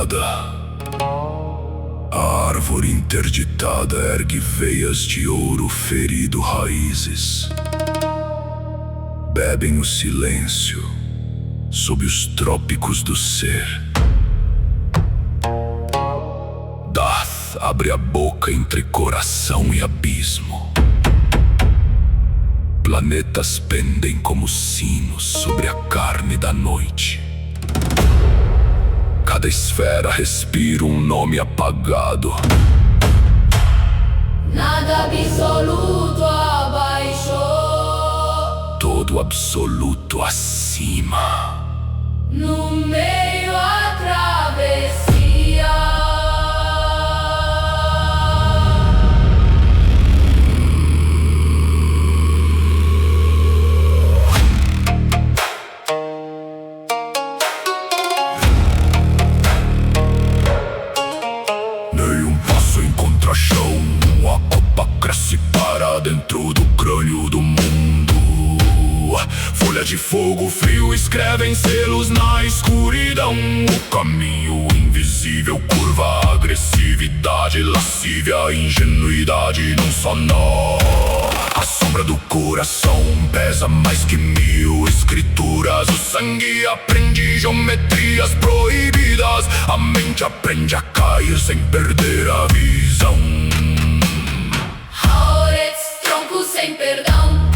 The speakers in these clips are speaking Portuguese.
quebrada. A árvore interditada ergue veias de ouro ferido raízes. Bebem o silêncio sob os trópicos do ser. Dath abre a boca entre coração e abismo. Planetas pendem como sinos sobre a carne da noite. Cada esfera respira um nome apagado. Nada absoluto abaixo, Todo absoluto acima. no meio a travessia. Nenhum passo encontra chão. A copa cresce para dentro do crânio do mundo. Folha de fogo frio escrevem selos na escuridão. O caminho invisível curva a agressividade, lascívia, ingenuidade num só nó. A sombra do coração pesa mais que 1000 escrituras. O sangue aprende geometrias proibidas. A mente aprende a cair sem perder a visão. Hauretz, tronco sem perdão,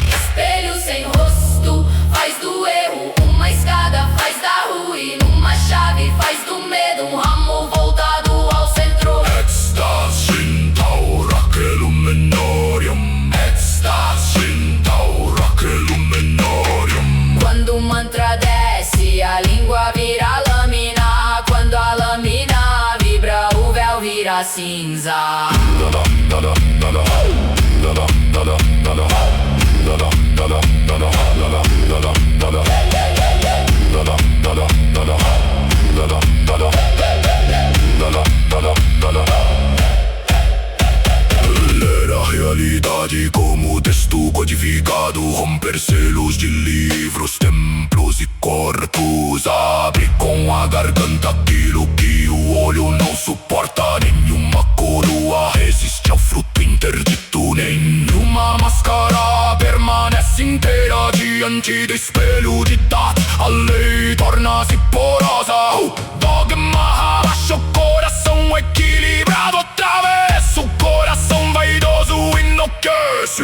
espelho sem rosto, faz do erro uma escada, faz da ruína uma chave, faz do medo um ramo voltado ao centro. Extasin taura kelumenorium. Extasin taura kelumenorium. Quando o mantra desce, a língua vira lâmina. Quando a lâmina vibra, o véu vira cinza. Ler a realidade como texto codificado. Romper selos de livros, templos e corpos. Abre com a garganta aquilo que o olho não suporta. Nenhuma coroa resiste ao fruto interdito. Nenhuma máscara permanece inteira diante do espelho de Dath. A lei torna-se porosa. O dogma abaixa o coração equilibrado outra vez. O coração vaidoso enlouquece.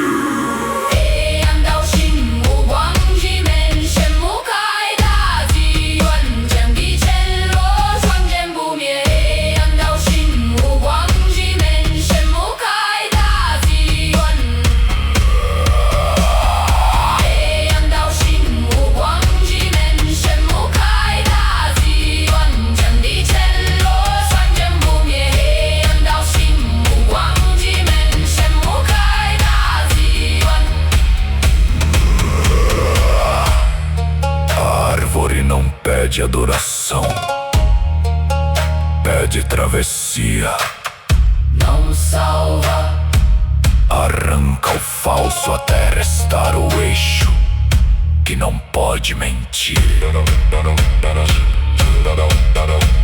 Pede adoração, pede travessia, Não salva, arranca o falso até restar o eixo que não pode mentir.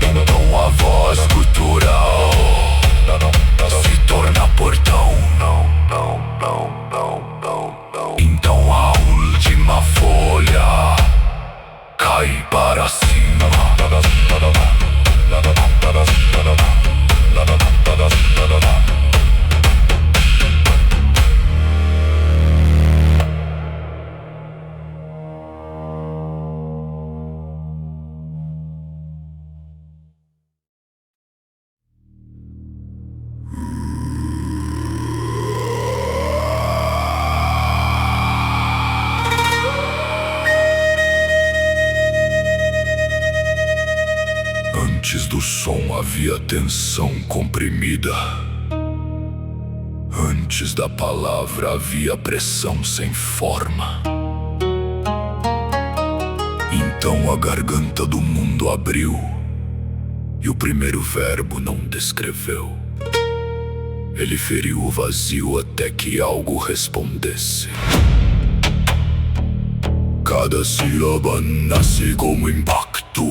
Então a voz gutural se torna portão. Então a última folha cai para cima. Antes do som havia tensão comprimida. Antes da palavra havia pressão sem forma. Então a garganta do mundo abriu e o primeiro verbo não descreveu. Ele feriu o vazio até que algo respondesse. Cada sílaba nasce como impacto.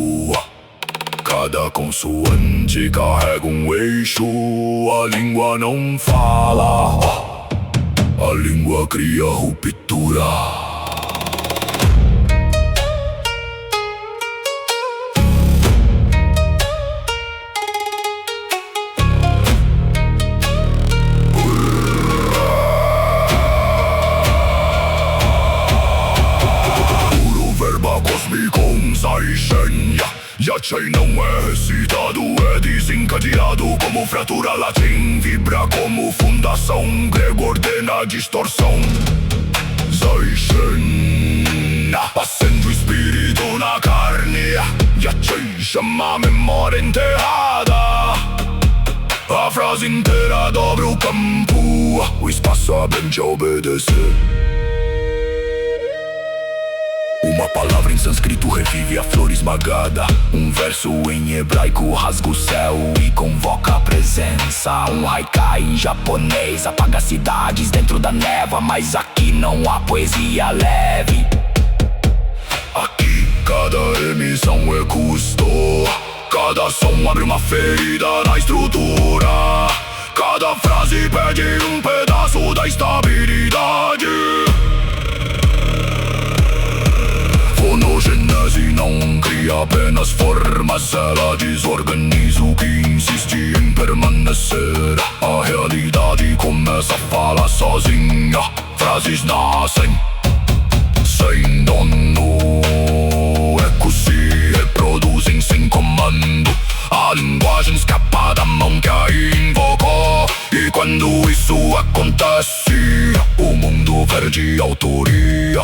Cada consoante carrega eixo. A língua não fala, a língua cria ruptura. Yachai não é recitado, é desencadeado como fratura. Latim vibra como fundação, grego ordena a distorção. Zaishen, passando o espírito na carne. Yachai chama a memória enterrada. A frase inteira dobra o campo, o espaço aprende a obedecer. Uma palavra em sânscrito revive a flor esmagada. Um verso em hebraico rasga o céu e convoca a presença. Um haikai em japonês apaga cidades dentro da névoa. Mas aqui não há poesia leve. Aqui cada emissão é custo. Cada som abre uma ferida na estrutura. Cada frase pede um pedaço da estabilidade. Fonogênese não cria apenas formas, ela desorganiza o que insiste em permanecer. A realidade começa a falar sozinha. Frases nascem sem dono, ecos se reproduzem sem comando. A linguagem escapa da mão que a invocou. E quando isso acontece, o mundo perde autoria.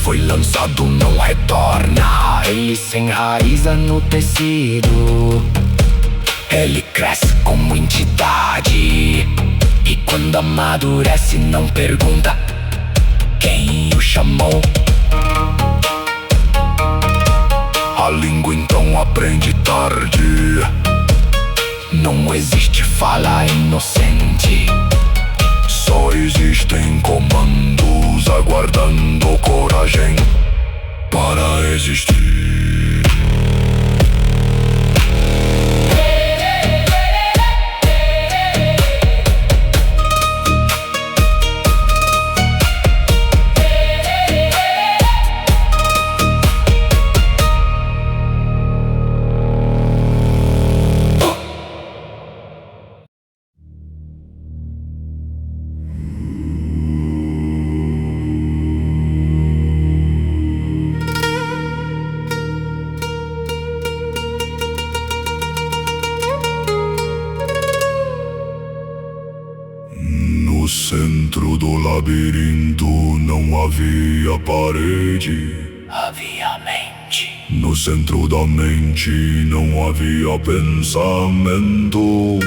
Foi lançado não retorna, ele se enraiza no tecido. Ele cresce como entidade, e quando amadurece não pergunta quem o chamou. A língua então aprende tarde. Não existe fala inocente, só existem comandos aguardando coragem para existir. No centro do labirinto não havia parede, havia mente. No centro da mente não havia pensamento,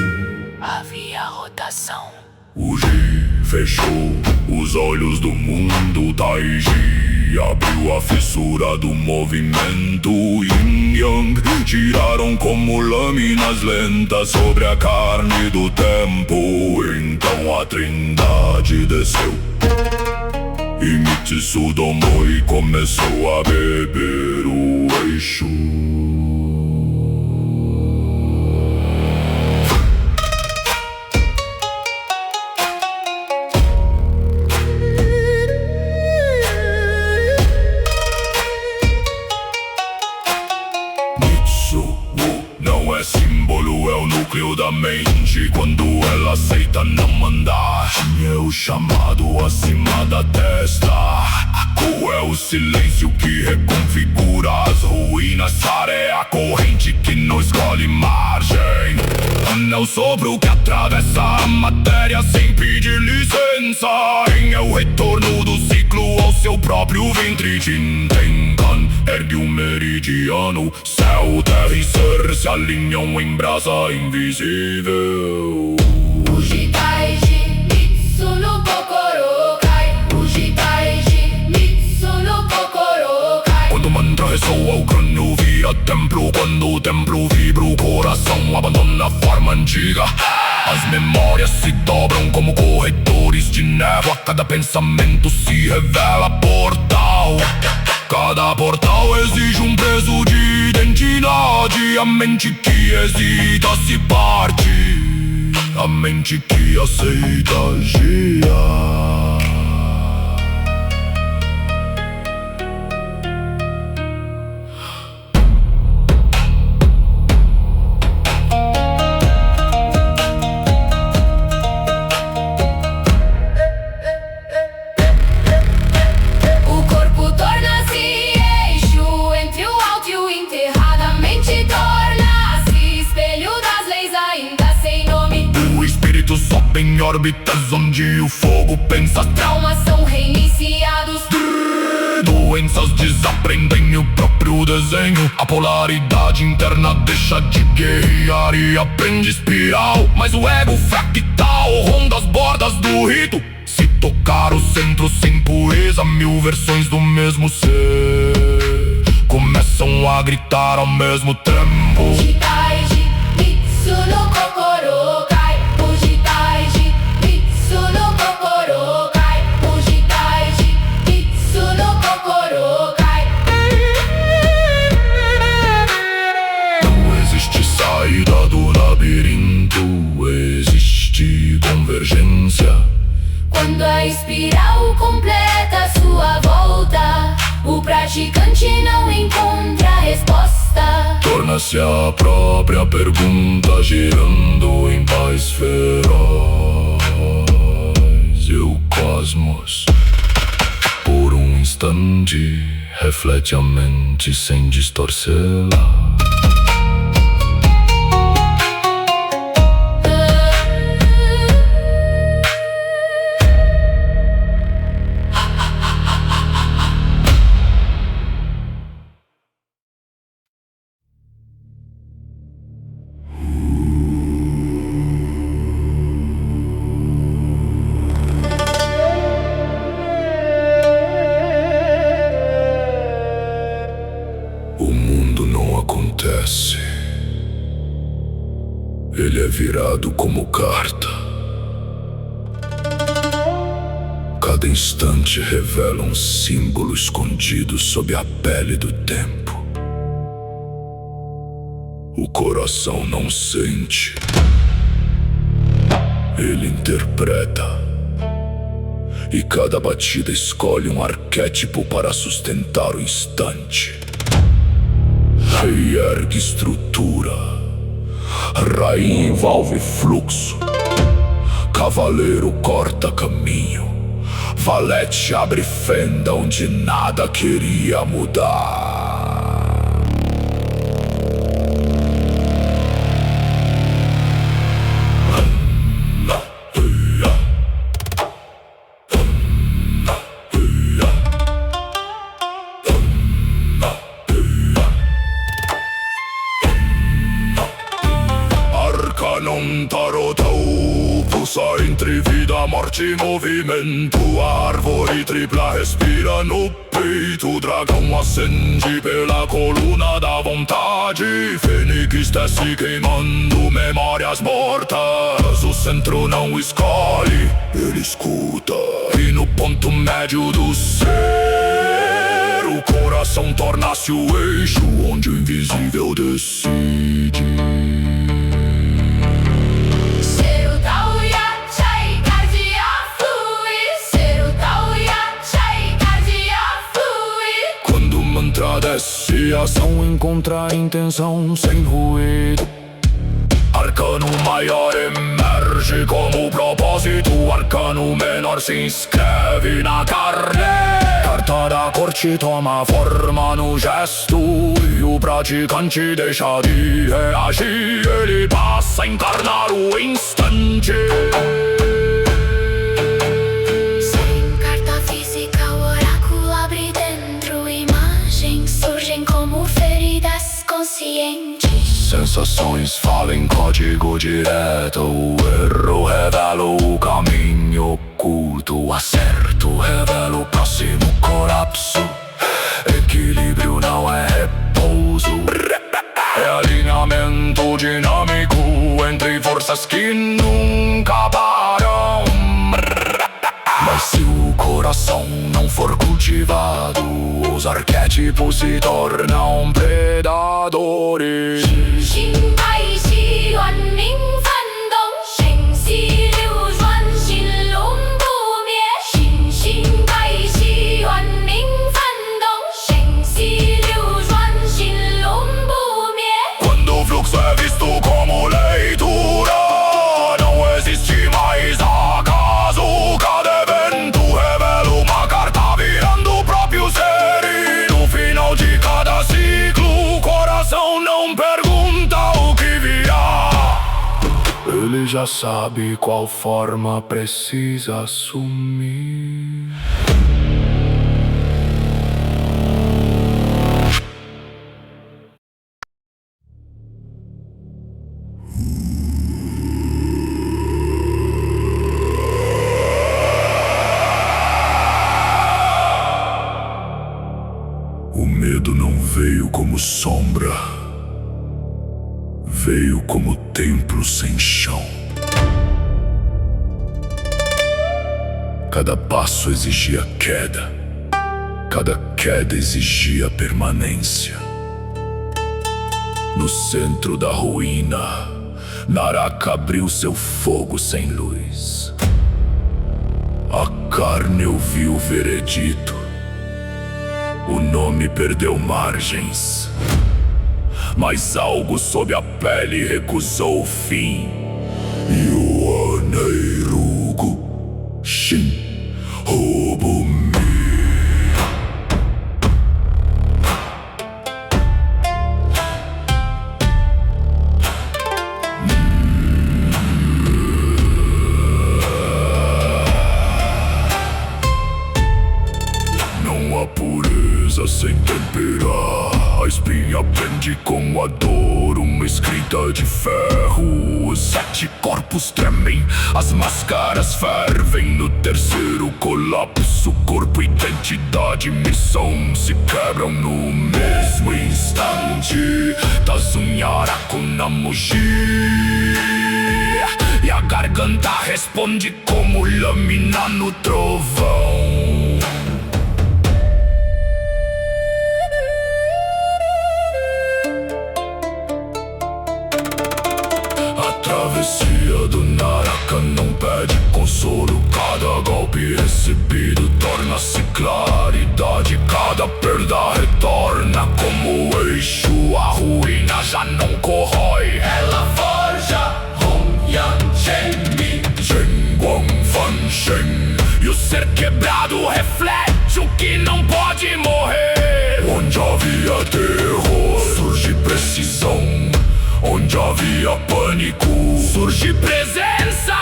havia rotação. O Ji fechou os olhos do mundo. Taiji abriu a fissura do movimento. Yin Yang giraram como lâminas lentas sobre a carne do tempo. Então a trindade desceu e Mitsu Domoi começou a beber o eixo. Não é símbolo, é o núcleo da mente. Quando ela aceita não mandar, é o chamado acima da testa. Aku é o silêncio que reconfigura as ruínas. Sara é a corrente que não escolhe margem. An é o sopro que atravessa a matéria sem pedir licença. En é o retorno do ciclo ao seu próprio ventre. Jintenkan ergue um meridiano. Céu, terra e ser se alinham em brasa invisível. Uji Taiji, Mitsu no Kokoro Kai. Uji Taiji, Mitsu no Kokoro Kai. Quando o mantra soa o crânio vira templo. Quando o templo vibra, o coração abandona a forma antiga. As memórias se dobram como corredores de névoa. Cada pensamento se revela portal. Cada portal exige um peso de identidade. A mente que hesita se parte, a mente que aceita gira. Em órbitas onde o fogo pensa. Traumas são reiniciados. Doenças desaprendem o próprio desenho. A polaridade interna deixa de guerrear e aprende espiral. Mas o ego fractal ronda as bordas do rito. Se tocar o centro sem pureza, 1000 versões do mesmo ser começam a gritar ao mesmo tempo. Jitaiji, Mitsu no Kokoro Kai. Jitaiji, Mitsu no Kokoro Kai. Jitaiji, Mitsu no Kokoro Kai. Não existe saída do labirinto, existe convergência. Quando a espiral completa sua volta, o praticante não encontra resposta. Torna-se a própria pergunta, girando em paz feroz. E o cosmos, por um instante, reflete a mente sem distorcê-la. O mundo não acontece, ele é virado como carta. Cada instante revela um símbolo escondido sob a pele do tempo. O coração não sente, ele interpreta. E cada batida escolhe um arquétipo para sustentar o instante. Reergue estrutura, rainha envolve fluxo, cavaleiro corta caminho, valete abre fenda onde nada queria mudar. Não tarotão, pulsa entre vida, morte e movimento. A árvore tripla respira no peito. Dragão acende pela coluna da vontade. Fênix desce queimando memórias mortas. O centro não escolhe, ele escuta. E no ponto médio do ser, o coração torna-se o eixo onde o invisível decide. Desce, a ação encontra intenção sem ruído. Arcano maior emerge como propósito. Arcano menor se inscreve na carne. Carta da corte toma forma no gesto. E o praticante deixa de reagir. Ele passa a encarnar o instante. Sensações falam em código direto. O erro revela o caminho oculto. O acerto revela o próximo colapso. Equilíbrio não é repouso, é alinhamento dinâmico entre forças que nunca param. Mas se o coração não for cultivado, os arquétipos se tornam predadores. 心爱喜愿明翻动，心系流转，心龙不灭。心爱喜愿明翻动，心系流转，心龙不灭。 Quando o fluxo é visto como leitura, não existe mais acaso. Cada evento revela uma carta virando o próprio ser. E no final de cada ciclo, o coração não pergunta o que virá. Ele já sabe qual forma precisa assumir. O medo não veio como sombra, veio como templo sem chão. Cada passo exigia queda, cada queda exigia permanência. No centro da ruína, Naraka abriu seu fogo sem luz. A carne ouviu o veredito. O nome perdeu margens, mas algo sob a pele recusou o fim. Yuaneirugu Shin Hobumi. Não há pureza sem temperar. A espinha prende com a dor, uma escrita de ferro. Os 7 corpos tremem, as máscaras fervem. No terceiro colapso, corpo, identidade, missão se quebram no mesmo instante. Tazunharaku Namuji. E a garganta responde como lâmina no trovão. A travessia do Naraka não pede consolo. Cada golpe recebido torna-se claridade. Cada perda retorna como eixo. A ruína já não corrói, ela forja Hong Yang Shen Mi Shen Guang Fan Shen. E o ser quebrado reflete o que não pode morrer. Onde havia terror, surge precisão. Onde havia pânico, surge presença.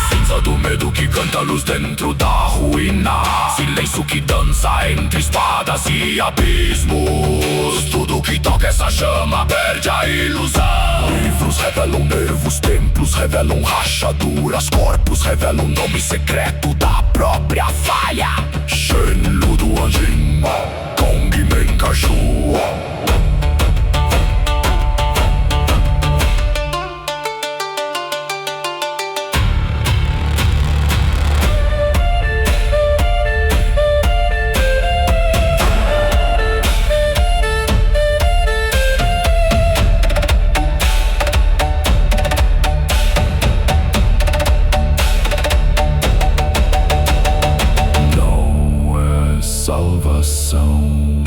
Cinza do medo que canta luz dentro da ruína. Silêncio que dança entre espadas e abismos. Tudo que toca essa chama perde a ilusão. Livros revelam nervos, templos revelam rachaduras. Corpos revelam o nome secreto da própria falha. Shenlu do Anjin, Kong Menkaju. Salvação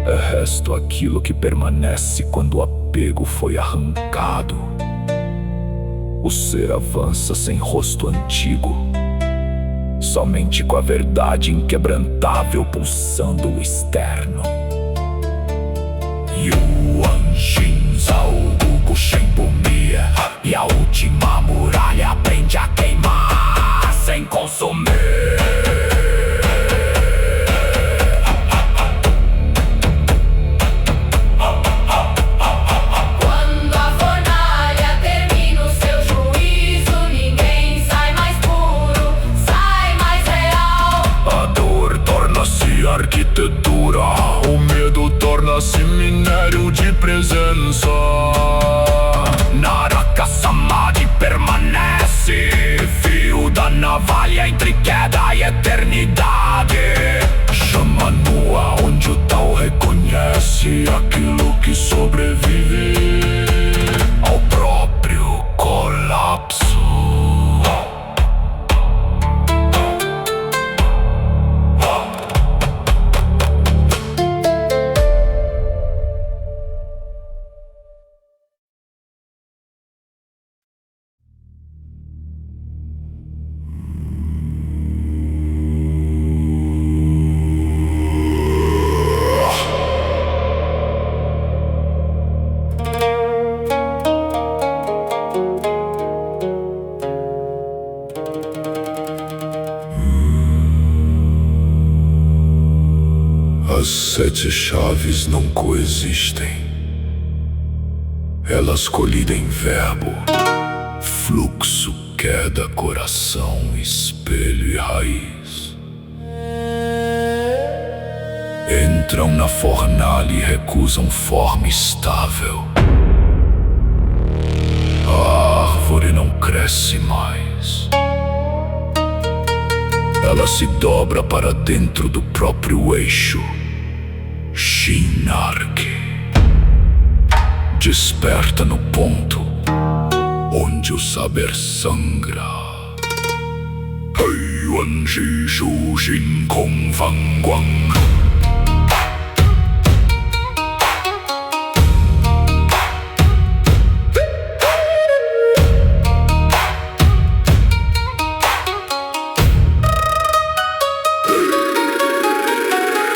é resto aquilo que permanece quando o apego foi arrancado. O ser avança sem rosto antigo, somente com a verdade inquebrantável pulsando o externo. Yuan Shin Zhao Gugu Shenbumi. E a última muralha aprende a queimar sem consumir. cemitério de presença. Naraka Samadhi permanece, fio da navalha entre queda e eternidade. Chama nua onde o Tao reconhece aquilo que sobrevive ao próprio colapso. As 7 chaves não coexistem. Elas colidem verbo, fluxo, queda, coração, espelho e raiz. Entram na fornalha e recusam forma estável. A árvore não cresce mais. Ela se dobra para dentro do próprio eixo. Shinarke desperta no ponto onde o saber sangra. Hei Wan Shi Shu Shin Kong Fang Guang.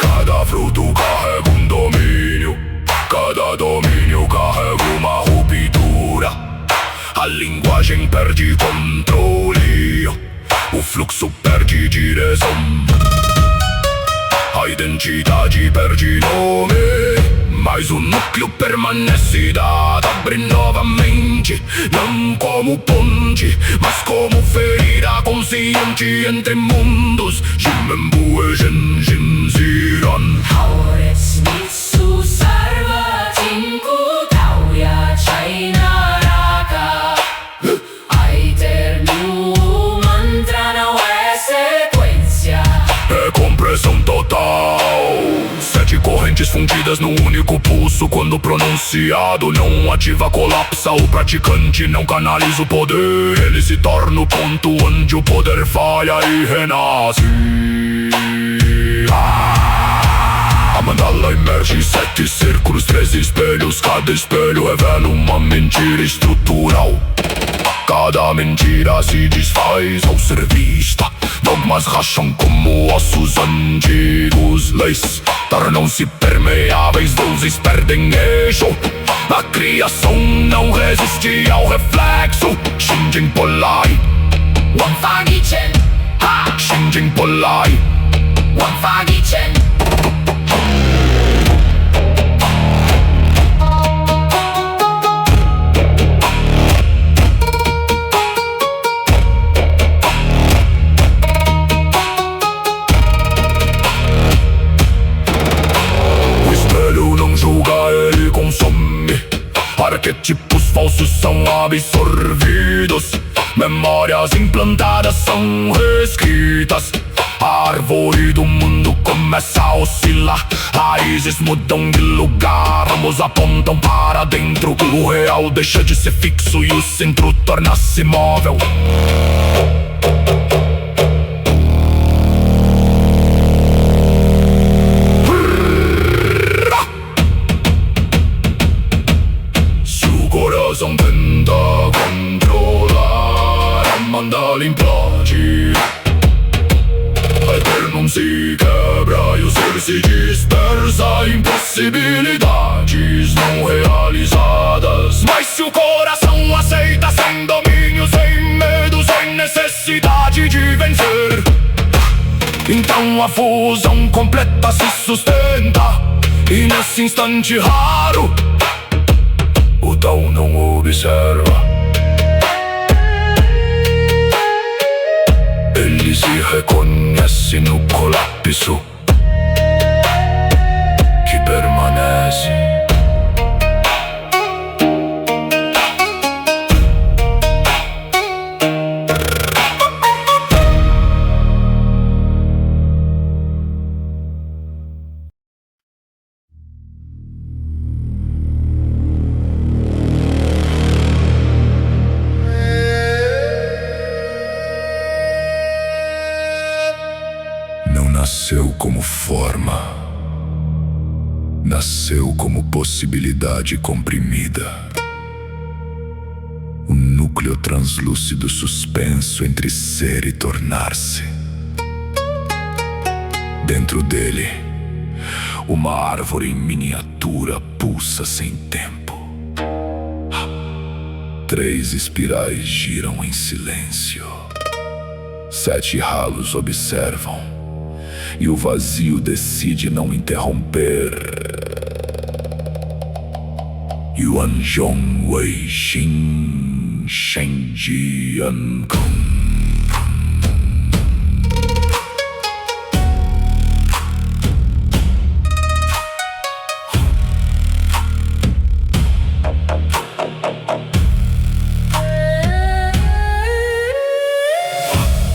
Cada fruto carrega um domínio, cada domínio carrega uma ruptura. A linguagem perde controle, o fluxo perde direção. A identidade perde nome, mas o núcleo permanece dado. Abre novamente, não como ponte, mas como ferida consciente entre mundos. Jimenbue Shenjin Ziran. Haores Mitsu Sarva Tinku Tauya Chainaraka. A eterno mantra não é sequência, É compressão total. 7 correntes fundidas num único pulso. Quando pronunciado não ativa, colapsa. O praticante não canaliza o poder. Ele se torna o ponto onde o poder falha e renasce. A mandala emerge 7 círculos, 13 espelhos. Cada espelho revela uma mentira estrutural. Cada mentira se desfaz ao ser vista. Dogmas racham como ossos antigos. Leis tornam-se permeáveis, deuses perdem eixo. A criação não resiste ao reflexo. Shinjin Polai, Wanfagichen, Shinjin Polai. Wanfagichen. Ele consome. Arquetipos falsos são absorvidos. Memórias implantadas são reescritas. A árvore do mundo começa a oscilar. Raízes mudam de lugar, ramos apontam para dentro. O real deixa de ser fixo e o centro torna-se móvel. Tenta controlar, a mandala implode. Eternum se quebra e o ser se dispersa. Impossibilidades não realizadas. Mas se o coração aceita, sem domínio, sem medo, sem necessidade de vencer, então a fusão completa se sustenta. E nesse instante raro, o Tao não observa. Ele se reconhece no colapso que permanece. nasceu como forma, nasceu como possibilidade comprimida. Um núcleo translúcido suspenso entre ser e tornar-se. Dentro dele, uma árvore em miniatura pulsa sem tempo. 3 espirais giram em silêncio. 7 ralos observam, e o vazio decide não interromper. Yuan Zhong Wei Xin Shen Jian Kong.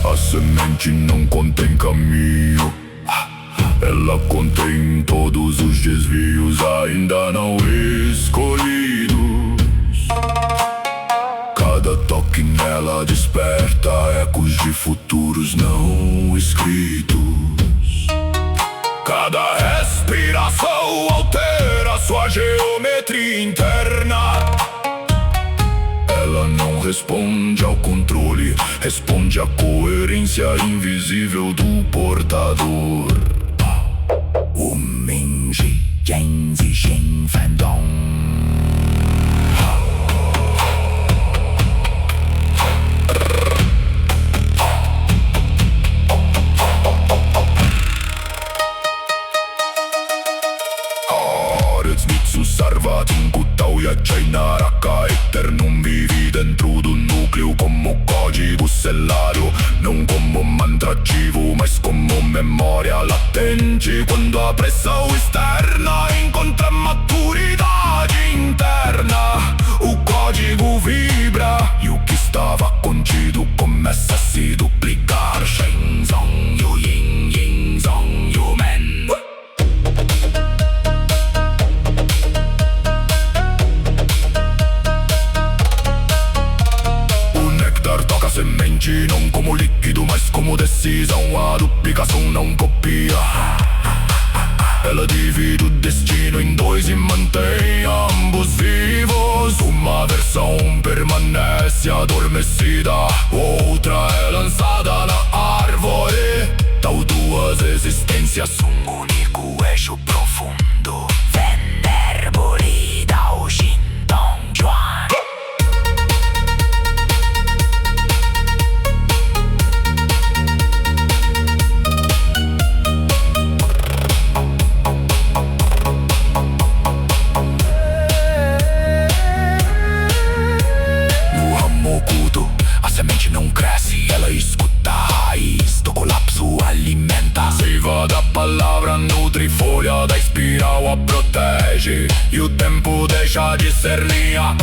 A semente não contém caminho, ela contém todos os desvios ainda não escolhidos. Cada toque nela desperta ecos de futuros não escritos. Cada respiração altera sua geometria interna. Ela não responde ao controle, responde à coerência invisível do portador. O Mingji Jianzi Xin Fan Dong. Mitsu Sarvatin Kutauya Chainaraka Eternum vive dentro do núcleo como código selado, não como mantra ativo, mas como memória latente. Quando a pressão externa encontra maturidade interna, o código vibra e o que estava contido começa a se duplicar. Shen Zong Yu Yin Yin Zong Yu Men. Semente não como líquido, mas como decisão. A duplicação não copia, ela divide o destino em 2 e mantém ambos vivos. Uma versão permanece adormecida, outra é lançada na árvore. Tal 2 existências, um único eixo profundo. Venerboli Dao Xin Dong Juan. A semente não cresce, ela escuta a raiz do colapso, alimenta. Seiva da palavra nutre, folha da espiral a protege, e o tempo deixa de ser linha,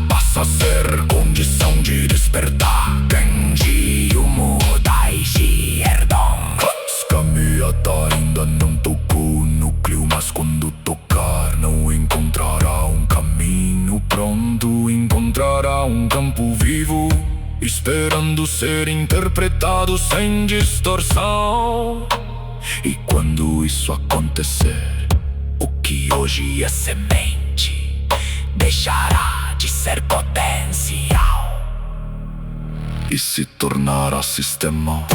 passa a ser condição de despertar. Genji Yumu Daishi Erdong. Escaminhada ainda não tocou o núcleo, mas quando tocar não encontrará um caminho pronto, encontrará um campo vivo, esperando ser interpretado sem distorção. E quando isso acontecer, o que hoje é semente deixará de ser potencial e se tornará sistema.